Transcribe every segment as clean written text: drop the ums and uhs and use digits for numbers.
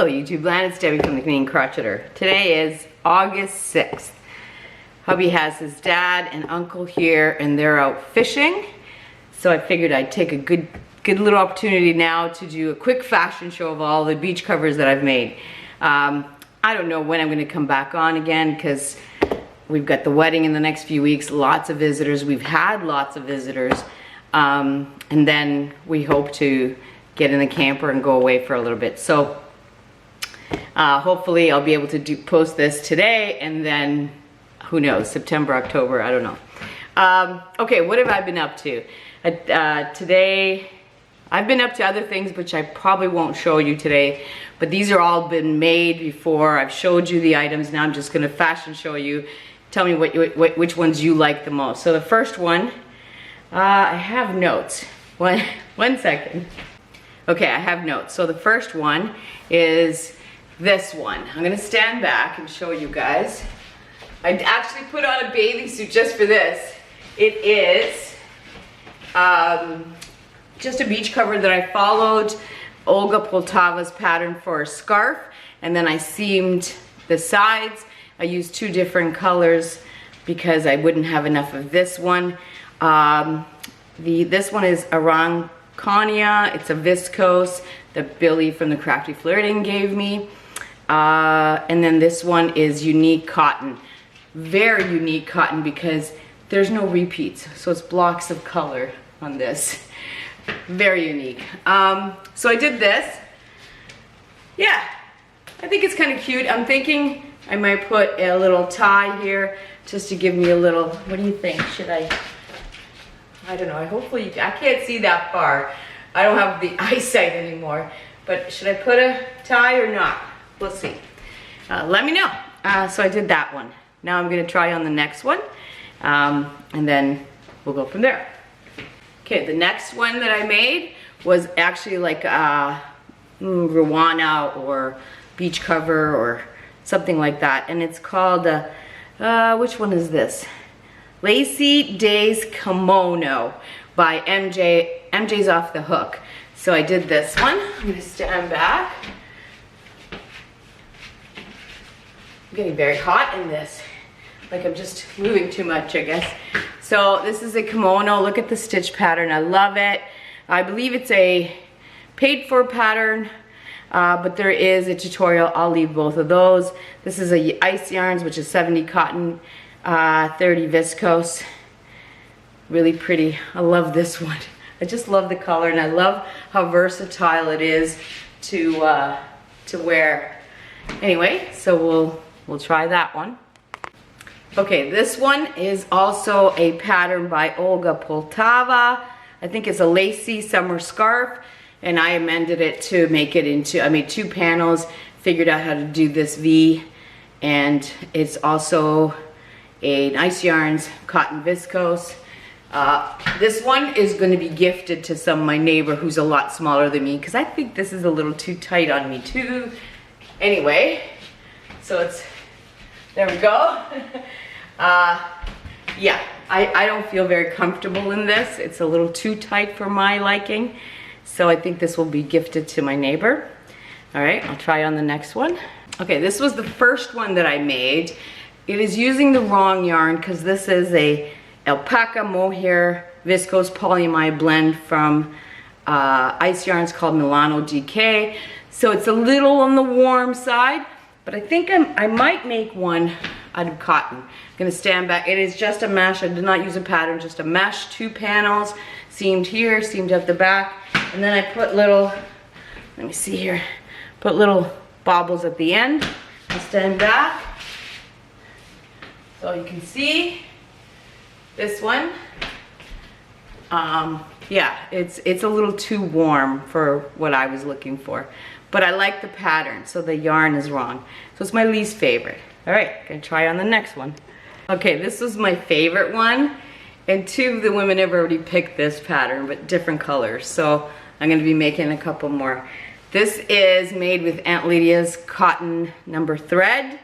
Hello YouTube land, it's Debbie from the Canadian Crocheter. Today is August 6th. Hubby has his dad and uncle here and they're out fishing. So I figured I'd take a good little opportunity now to do a quick fashion show of all the beach covers that I've made. I don't know when I'm gonna come back on again because we've got the wedding in the next few weeks, lots of visitors. We've had lots of visitors. And then we hope to get in the camper and go away for a little bit. So hopefully I'll be able to post this today and then who knows, September, October, I don't know. Okay, what have I been up to? Today, I've been up to other things which I probably won't show you today, but these are all been made before. I've showed you the items, now I'm just gonna fashion show you. Tell me which ones you like the most. So the first one, I have notes. One second. Okay, I have notes. So the first one is this one. I'm gonna stand back and show you guys. I actually put on a bathing suit just for this. It is just a beach cover that I followed Olga Poltava's pattern for a scarf, and then I seamed the sides. I used two different colors because I wouldn't have enough of this one. This one is Arancania. It's a viscose that Billy from the Crafty Flirting gave me. And then this one is unique cotton. Very unique cotton because there's no repeats. So it's blocks of color on this. Very unique. So I did this. Yeah, I think it's kind of cute. I'm thinking I might put a little tie here just to give me a little, what do you think? Should I don't know, hopefully, I can't see that far. I don't have the eyesight anymore, but should I put a tie or not? We'll see. Let me know. So I did that one. Now I'm gonna try on the next one, and then we'll go from there. Okay, the next one that I made was actually like Rwana or beach cover or something like that, and it's called, which one is this? Lacy Days Kimono by MJ's Off the Hook. So I did this one. I'm gonna stand back. I'm getting very hot in this. Like I'm just moving too much, I guess. So this is a kimono. Look at the stitch pattern. I love it. I believe it's a paid for pattern, but there is a tutorial. I'll leave both of those. This is a ice yarns, which is 70 cotton, 30 viscose. Really pretty. I love this one. I just love the color and I love how versatile it is to wear. Anyway, so we'll try that one. Okay, this one is also a pattern by Olga Poltava. I think it's a lacy summer scarf, and I amended it to make it into, I made two panels, figured out how to do this V, and it's also an ice yarns cotton viscose. This one is going to be gifted to my neighbor who's a lot smaller than me because I think this is a little too tight on me too. Anyway, so it's, there we go. Yeah, I don't feel very comfortable in this. It's a little too tight for my liking. So I think this will be gifted to my neighbor. All right, I'll try on the next one. Okay, this was the first one that I made. It is using the wrong yarn because this is a alpaca mohair viscose polyamide blend from Ice Yarns called Milano DK. So it's a little on the warm side, but I think I might make one out of cotton. I'm gonna stand back. It is just a mesh. I did not use a pattern, just a mesh, two panels, seamed here, seamed at the back, and then I put little, let me see here, put little bobbles at the end. I'll stand back. So you can see this one. Yeah, it's a little too warm for what I was looking for, but I like the pattern, so the yarn is wrong. So it's my least favorite. All right, gonna try on the next one. Okay, this was my favorite one, and two of the women have already picked this pattern, but different colors. So I'm gonna be making a couple more. This is made with Aunt Lydia's cotton number thread,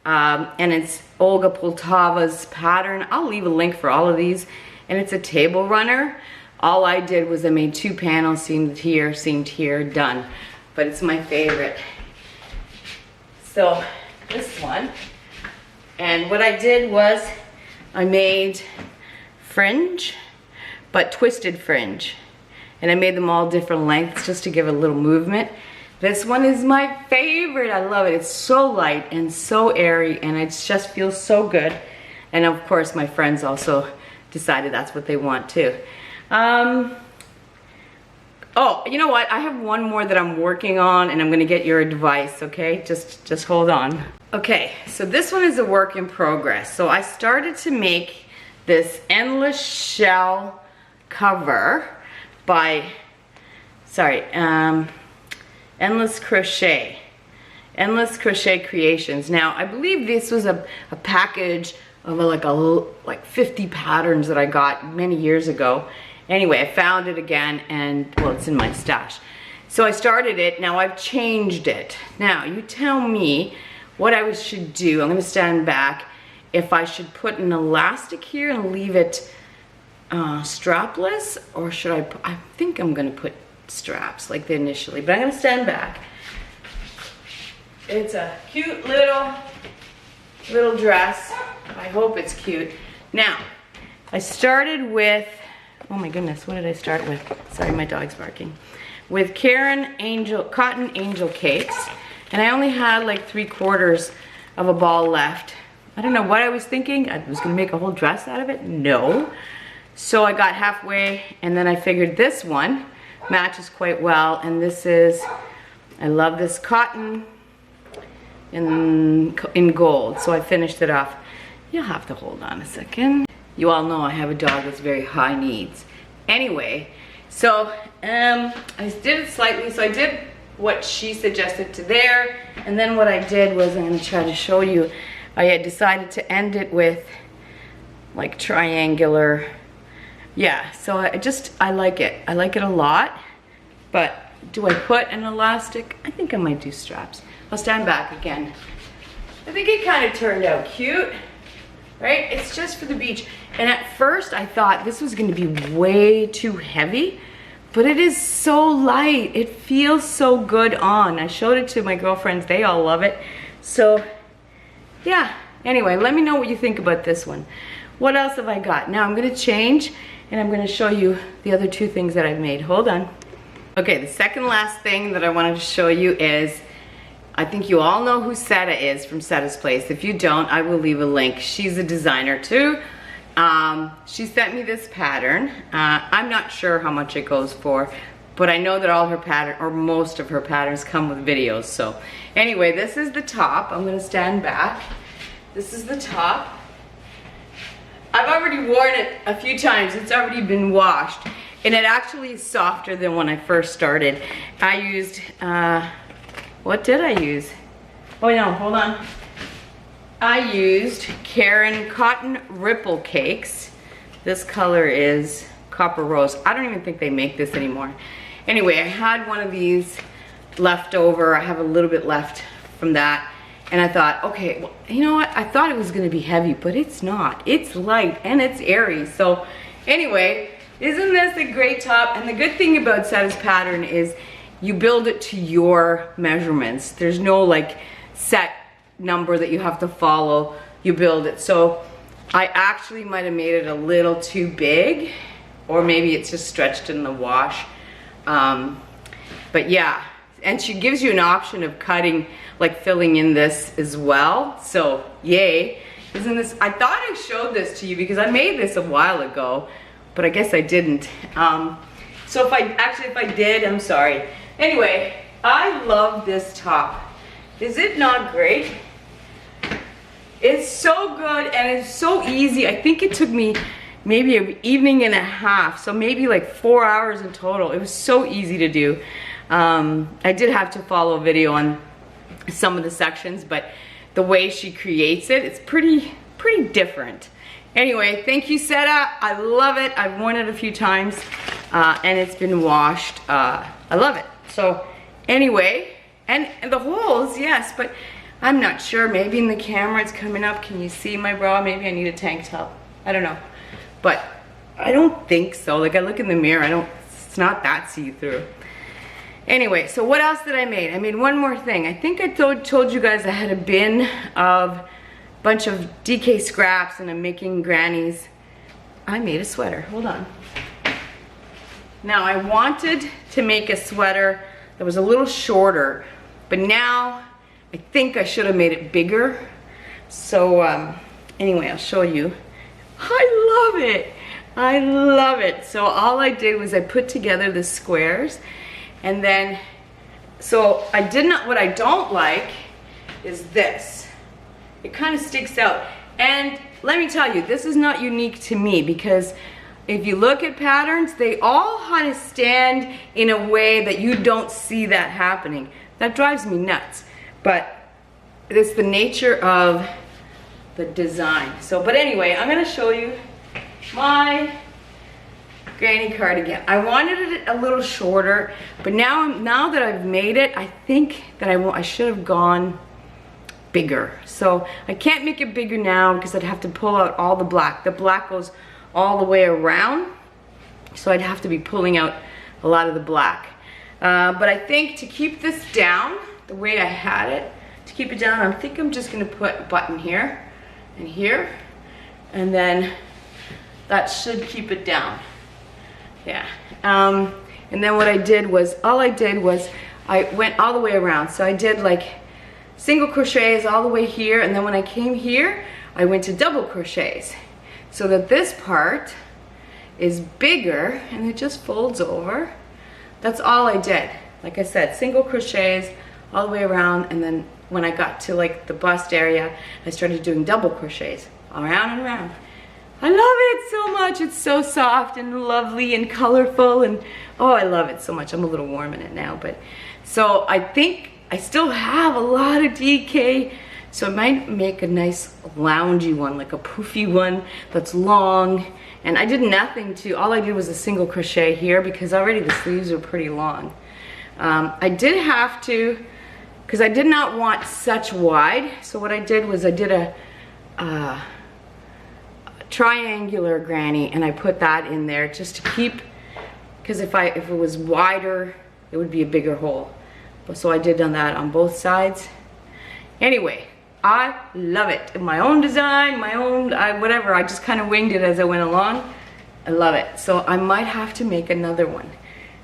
and it's Olga Poltava's pattern. I'll leave a link for all of these, and it's a table runner. All I did was I made two panels, seamed here, done. But it's my favorite. So this one, and what I did was I made fringe, but twisted fringe, and I made them all different lengths just to give a little movement. This one is my favorite. I love it. It's so light and so airy, and it just feels so good. And of course my friends also decided that's what they want too. Oh, you know what? I have one more that I'm working on, and I'm gonna get your advice, okay? Just hold on. Okay, so this one is a work in progress. So I started to make this endless shell cover by, Endless Crochet Creations. Now, I believe this was a package of like 50 patterns that I got many years ago. Anyway, I found it again, and well, it's in my stash. So I started it. Now I've changed it. Now you tell me what I should do. I'm gonna stand back. If I should put an elastic here and leave it strapless, or should I think I'm gonna put straps like initially, but I'm gonna stand back. It's a cute little dress. I hope it's cute. Now, I started with, oh my goodness, what did I start with? Sorry, my dog's barking. With Cotton Angel Cakes, and I only had like 3/4 of a ball left. I don't know what I was thinking. I was gonna make a whole dress out of it. No. So I got halfway, and then I figured this one matches quite well, and this is, I love this cotton in gold, so I finished it off. You'll have to hold on a second. You all know I have a dog that's very high needs. Anyway, so I did it slightly, so I did what she suggested to there, and then what I did was, I'm gonna try to show you, I had decided to end it with like triangular, yeah, so I like it. I like it a lot, but do I put an elastic? I think I might do straps. I'll stand back again. I think it kind of turned out cute, right? It's just for the beach. And at first I thought this was gonna be way too heavy, but it is so light. It feels so good on. I showed it to my girlfriends, they all love it. So yeah, anyway, let me know what you think about this one. What else have I got? Now I'm gonna change, and I'm gonna show you the other two things that I've made. Hold on. Okay, the second last thing that I wanted to show you is, I think you all know who Setta is from Sas Place. If you don't, I will leave a link. She's a designer too. She sent me this pattern. I'm not sure how much it goes for, but I know that all her pattern, or most of her patterns, come with videos. So anyway, this is the top. I'm gonna stand back. This is the top. I've already worn it a few times. It's already been washed, and it actually is softer than when I first started. I used, what did I use? Oh no, hold on. I used Cotton Ripple Cakes. This color is Copper Rose. I don't even think they make this anymore. Anyway, I had one of these left over. I have a little bit left from that. And I thought, okay, well, you know what? I thought it was gonna be heavy, but it's not. It's light and it's airy. So anyway, isn't this a great top? And the good thing about Setta's pattern is you build it to your measurements. There's no like set number that you have to follow. You build it. So I actually might have made it a little too big, or maybe it's just stretched in the wash. But yeah, and she gives you an option of cutting, like filling in this as well. So yay. Isn't this, I thought I showed this to you because I made this a while ago, but I guess I didn't. So if I did, I'm sorry. Anyway, I love this top. Is it not great? It's so good and it's so easy. I think it took me maybe an evening and a half, so maybe like 4 hours in total. It was so easy to do. I did have to follow a video on some of the sections, but the way she creates it, it's pretty different. Anyway, thank you, Setta. I love it. I've worn it a few times, and it's been washed. I love it. So anyway, and the holes, yes, but I'm not sure. Maybe in the camera it's coming up. Can you see my bra? Maybe I need a tank top. I don't know. But I don't think so. Like, I look in the mirror, it's not that see-through. Anyway, so what else did I make? I made one more thing. I think I told you guys I had a bin of a bunch of DK scraps and I'm making grannies. I made a sweater. Hold on. Now I wanted to make a sweater that was a little shorter, but now I think I should have made it bigger. So anyway, I'll show you. I love it. I love it. So all I did was I put together the squares. And then, so I did not, what I don't like is this. It kind of sticks out. And let me tell you, this is not unique to me because if you look at patterns, they all kind of stand in a way that you don't see that happening. That drives me nuts. But it's the nature of the design. So, but anyway, I'm gonna show you my granny cardigan. I wanted it a little shorter, but now that I've made it, I think that I should have gone bigger. So I can't make it bigger now because I'd have to pull out all the black. The black goes all the way around, so I'd have to be pulling out a lot of the black. But I think to keep this down the way I had it, to keep it down, I think I'm just gonna put a button here and here, and then that should keep it down. Yeah, and then what I did was, I went all the way around. So I did like single crochets all the way here, and then when I came here, I went to double crochets so that this part is bigger and it just folds over. That's all I did. Like I said, single crochets all the way around, and then when I got to like the bust area, I started doing double crochets around and around. I love it so much. It's so soft and lovely and colorful, and oh, I love it so much. I'm a little warm in it now, but so I think I still have a lot of DK, so I might make a nice loungy one, like a poofy one that's long. And I did nothing to, all I did was a single crochet here because already the sleeves are pretty long. I did have to, because I did not want such wide, so what I did was I did a triangular granny, and I put that in there just to keep, because if it was wider, it would be a bigger hole. So I did on that on both sides. Anyway, I love it. My own design, my own, whatever. I just kind of winged it as I went along. I love it. So I might have to make another one.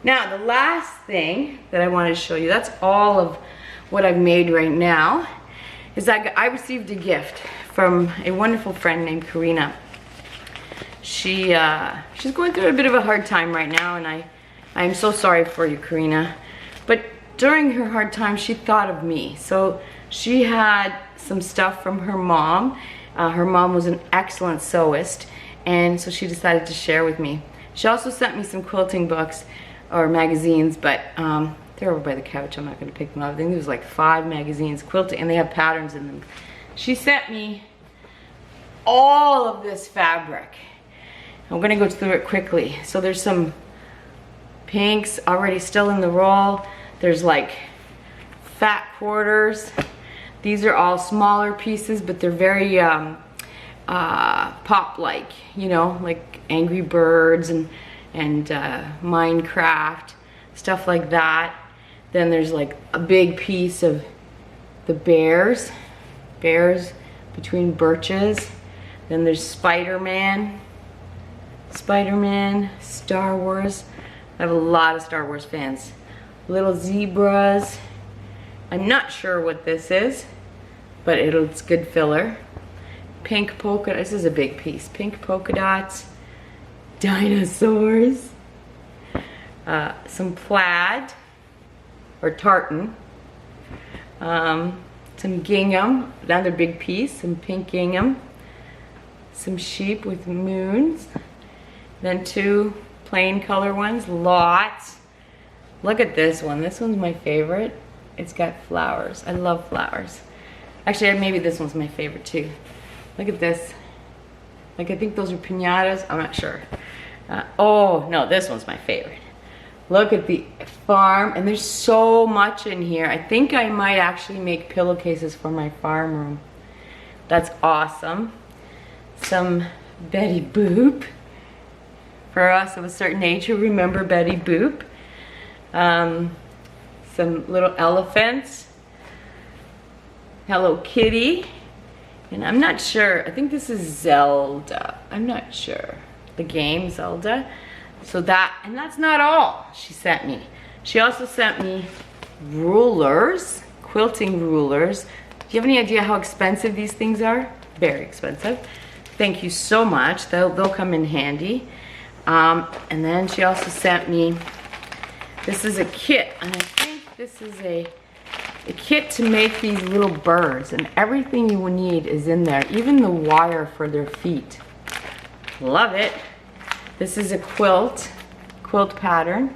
Now, the last thing that I wanted to show you, that's all of what I've made right now, is that I received a gift from a wonderful friend named Karina. She's going through a bit of a hard time right now, and I'm so sorry for you, Karina. But during her hard time, she thought of me. So she had some stuff from her mom. Her mom was an excellent sewist, and so she decided to share with me. She also sent me some quilting books or magazines, but they're over by the couch. I'm not going to pick them up. I think there was like 5 magazines, quilting, and they have patterns in them. She sent me all of this fabric. I'm going to go through it quickly. So there's some pinks already still in the roll. There's like fat quarters. These are all smaller pieces, but they're very pop-like, you know, like Angry Birds and Minecraft, stuff like that. Then there's like a big piece of the bears between birches. Then there's Spider-Man, Star Wars. I have a lot of Star Wars fans. Little zebras. I'm not sure what this is, but it's good filler. Pink polka, this is a big piece. Pink polka dots, dinosaurs, some plaid or tartan, some gingham, another big piece, some pink gingham, some sheep with moons, then 2 plain color ones, lots. Look at this one. This one's my favorite. It's got flowers. I love flowers. Actually, maybe this one's my favorite too. Look at this. Like, I think those are piñatas. I'm not sure. Oh, no, this one's my favorite. Look at the farm, and there's so much in here. I think I might actually make pillowcases for my farm room. That's awesome. Some Betty Boop. For us of a certain age who remember Betty Boop. some little elephants, Hello Kitty, and I'm not sure, I think this is Zelda. I'm not sure. The game Zelda. So that, and that's not all she sent me. She also sent me rulers, quilting rulers. Do you have any idea how expensive these things are? Very expensive. Thank you so much. They'll come in handy. And then she also sent me, this is a kit, and I think this is a kit to make these little birds, and everything you will need is in there, even the wire for their feet. Love it. This is a quilt pattern.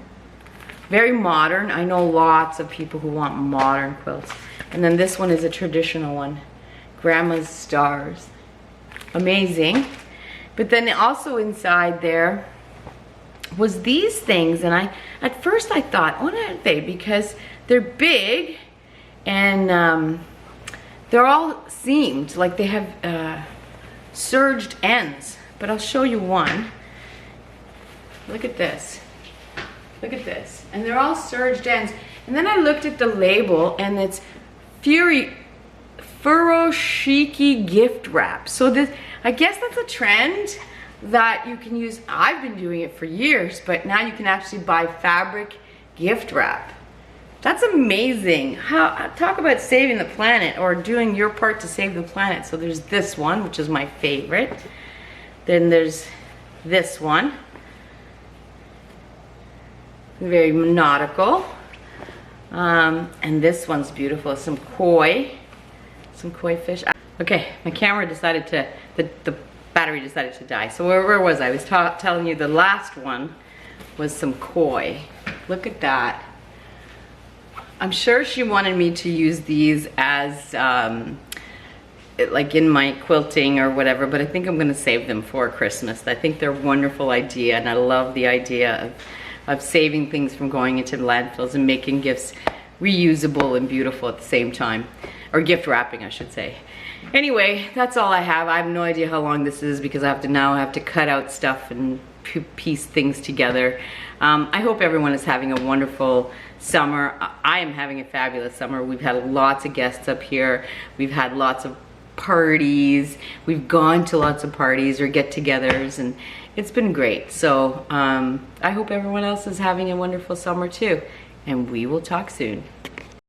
Very modern. I know lots of people who want modern quilts. And then this one is a traditional one. Grandma's Stars. Amazing. But then also inside there was these things, and at first I thought, what are they? Because they're big and they're all seamed, like they have serged ends. But I'll show you one. Look at this. Look at this. And they're all serged ends. And then I looked at the label, and it's Furoshiki gift wrap. So this, I guess that's a trend that you can use. I've been doing it for years, but now you can actually buy fabric gift wrap. That's amazing. Talk about saving the planet, or doing your part to save the planet. So there's this one, which is my favorite. Then there's this one. Very nautical. And this one's beautiful. Some koi fish. Okay, my camera decided to, the battery decided to die. So where was I? I was telling you the last one was some koi. Look at that. I'm sure she wanted me to use these as like in my quilting or whatever, but I think I'm gonna save them for Christmas. I think they're a wonderful idea, and I love the idea of saving things from going into landfills and making gifts reusable and beautiful at the same time. Or gift wrapping, I should say. Anyway, that's all I have. I have no idea how long this is, because I have to cut out stuff and piece things together. I hope everyone is having a wonderful summer. I am having a fabulous summer. We've had lots of guests up here. We've had lots of parties. We've gone to lots of parties or get-togethers, and it's been great. So I hope everyone else is having a wonderful summer too. And we will talk soon.